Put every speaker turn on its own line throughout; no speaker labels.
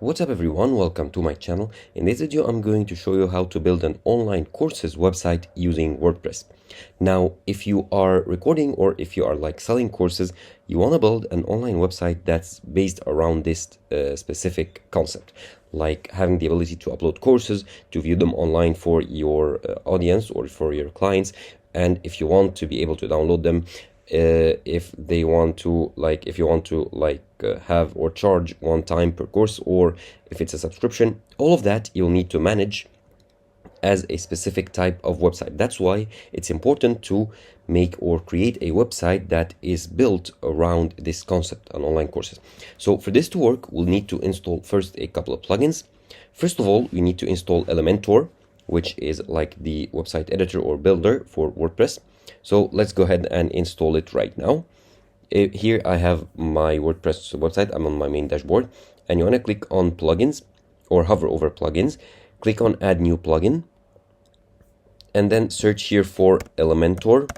What's up everyone, welcome to my channel. In this video I'm going to show you how to build an online courses website using WordPress. Now if you are recording or if you are like selling courses, you want to build an online website that's based around this specific concept, like having the ability to upload courses, to view them online for your audience or for your clients, and if you want to be able to download them if you want to have or charge one time per course, or if it's a subscription. All of that you'll need to manage as a specific type of website. That's why it's important to make or create a website that is built around this concept on online courses. So for this to work, we'll need to install first a couple of plugins. First of all, we need to install Elementor, which is like the website editor or builder for WordPress. So let's go ahead and install it right now. Here I have my WordPress website. I'm on my main dashboard, and you want to click on plugins or hover over plugins, click on add new plugin, and then search here for Elementor.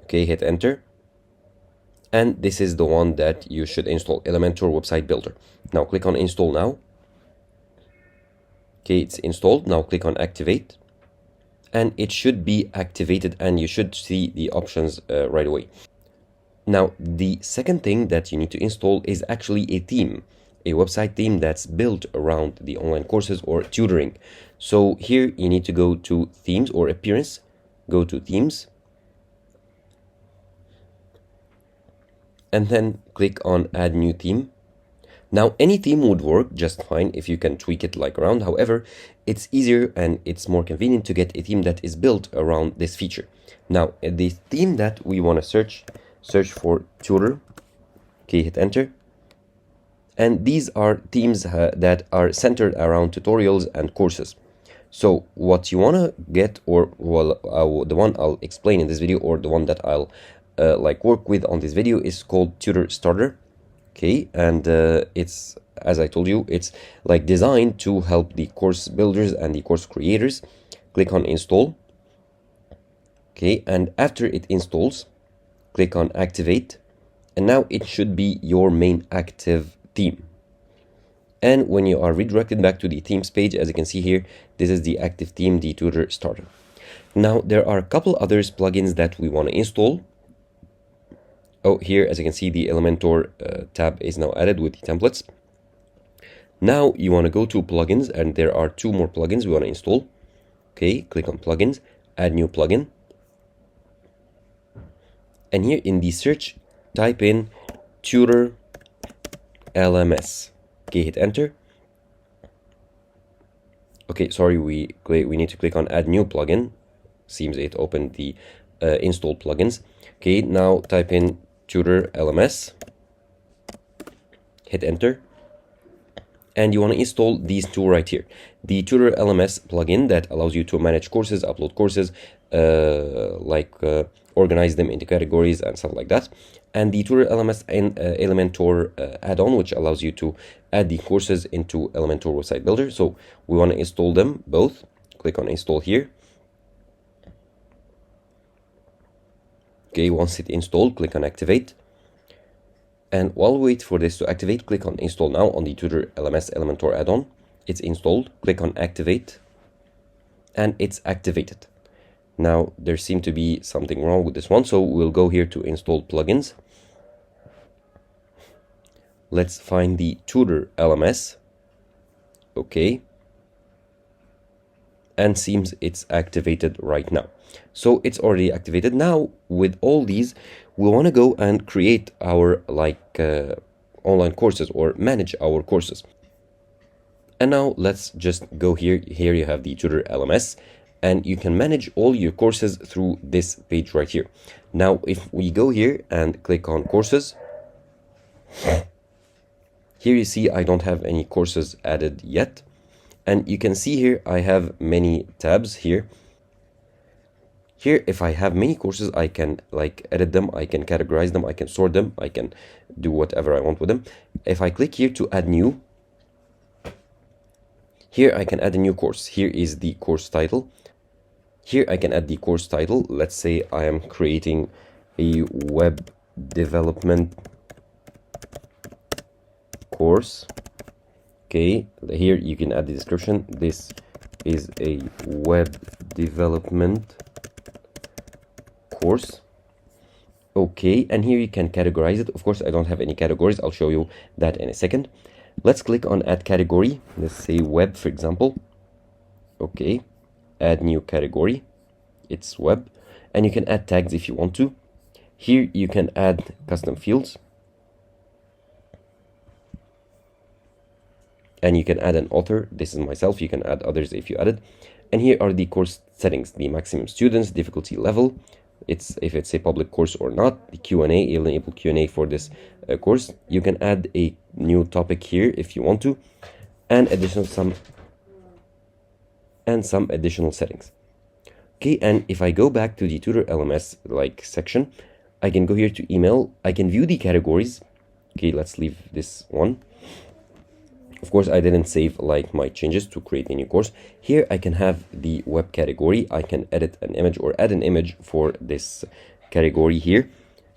Okay, hit enter. And this is the one that you should install, Elementor Website Builder. Now click on install now. Okay, it's installed. Now click on activate. And it should be activated and you should see the options right away. Now, the second thing that you need to install is actually a theme, a website theme that's built around the online courses or tutoring. So here you need to go to themes or appearance, go to themes, and then click on add new theme. Now, any theme would work just fine if you can tweak it like around. However, it's easier and it's more convenient to get a theme that is built around this feature. Now, the theme that we want to search for tutor. Okay, hit enter. And these are themes that are centered around tutorials and courses. So what you want to get, or the one I'll explain in this video, or the one that I'll work with on this video, is called Tutor Starter. Okay, and it's, as I told you, it's like designed to help the course builders and the course creators. Click on install. Okay, and after it installs, click on activate, and now it should be your main active theme. And when you are redirected back to the themes page, as you can see here, this is the active theme, the Tutor Starter. Now there are a couple others plugins that we want to install. Oh, here, as you can see, the Elementor tab is now added with the templates. Now you want to go to plugins, and there are two more plugins we want to install. Okay, click on plugins, add new plugin. And here in the search, type in Tutor LMS. Okay, hit enter. Okay, sorry, we need to click on add new plugin. Seems it opened the installed plugins. Okay, now type in Tutor LMS, hit enter, and you want to install these two right here. The Tutor LMS plugin that allows you to manage courses, upload courses, organize them into categories and stuff like that. And the Tutor LMS and Elementor add-on, which allows you to add the courses into Elementor Website Builder. So we want to install them both. Click on install here. Okay, once it's installed, click on activate. And while we wait for this to activate, click on install now on the Tutor LMS Elementor add-on. It's installed. Click on activate, and it's activated. Now there seemed to be something wrong with this one, so we'll go here to install plugins. Let's find the Tutor LMS. Okay. And seems it's activated right now. So it's already activated. Now with all these, we want to go and create our online courses or manage our courses. And now let's just go here. Here you have the Tutor LMS, and you can manage all your courses through this page right here. Now if we go here and click on courses, here you see I don't have any courses added yet. And you can see here I have many tabs here. Here, if I have many courses, I can edit them, I can categorize them, I can sort them, I can do whatever I want with them. If I click here to add new, here I can add a new course. Here is the course title. Here I can add the course title. Let's say I am creating a web development course. Okay, here you can add the description. This is a web development course. Okay, and here you can categorize it. Of course, I don't have any categories. I'll show you that in a second. Let's click on add category. Let's say web, for example. Okay, add new category. It's web, and you can add tags if you want to. Here you can add custom fields, and you can add an author. This is myself. You can add others if you added. And here are the course settings: the maximum students, difficulty level, it's if it's a public course or not, the Q&A, enable Q&A for this course. You can add a new topic here if you want to, and some additional settings. Okay, and if I go back to the Tutor LMS section, I can go here to email. I can view the categories. Okay, let's leave this one. Of course, I didn't save my changes to create a new course. Here I can have the web category. I can edit an image or add an image for this category here.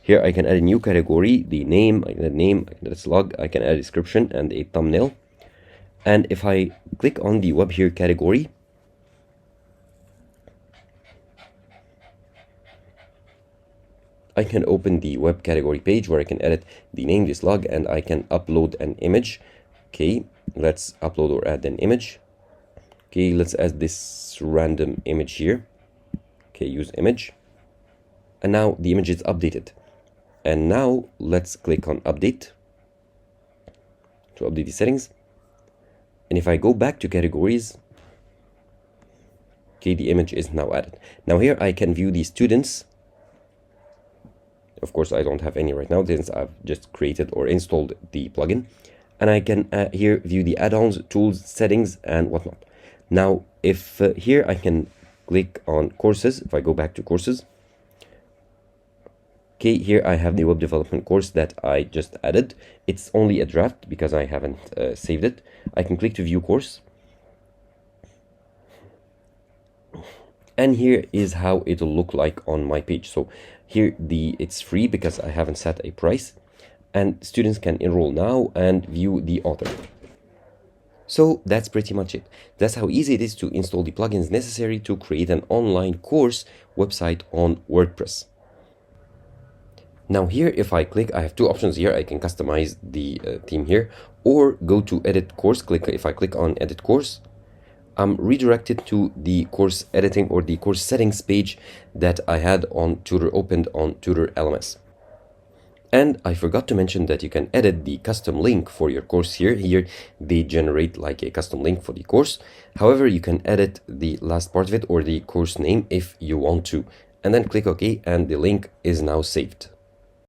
Here I can add a new category, the name, I can add a slug, I can add a description and a thumbnail. And if I click on the web here category, I can open the web category page where I can edit the name, the slug, and I can upload an image. Okay, let's upload or add an image. Okay, let's add this random image here. Okay, use image. And now the image is updated. And now let's click on update to update the settings. And if I go back to categories, okay, the image is now added. Now here I can view the students. Of course, I don't have any right now since I've just created or installed the plugin. And I can here view the add-ons, tools, settings, and whatnot. Now, if here I can click on courses, if I go back to courses, okay, here I have the web development course that I just added. It's only a draft because I haven't saved it. I can click to view course. And here is how it'll look like on my page. So here it's free because I haven't set a price. And students can enroll now and view the author. So that's pretty much it. That's how easy it is to install the plugins necessary to create an online course website on WordPress. Now here, if I click, I have two options here. I can customize the theme here, or go to edit course. If I click on edit course, I'm redirected to the course editing or the course settings page that I had on opened on Tutor LMS. And I forgot to mention that you can edit the custom link for your course here. Here they generate a custom link for the course. However, you can edit the last part of it or the course name if you want to. And then click OK, and the link is now saved.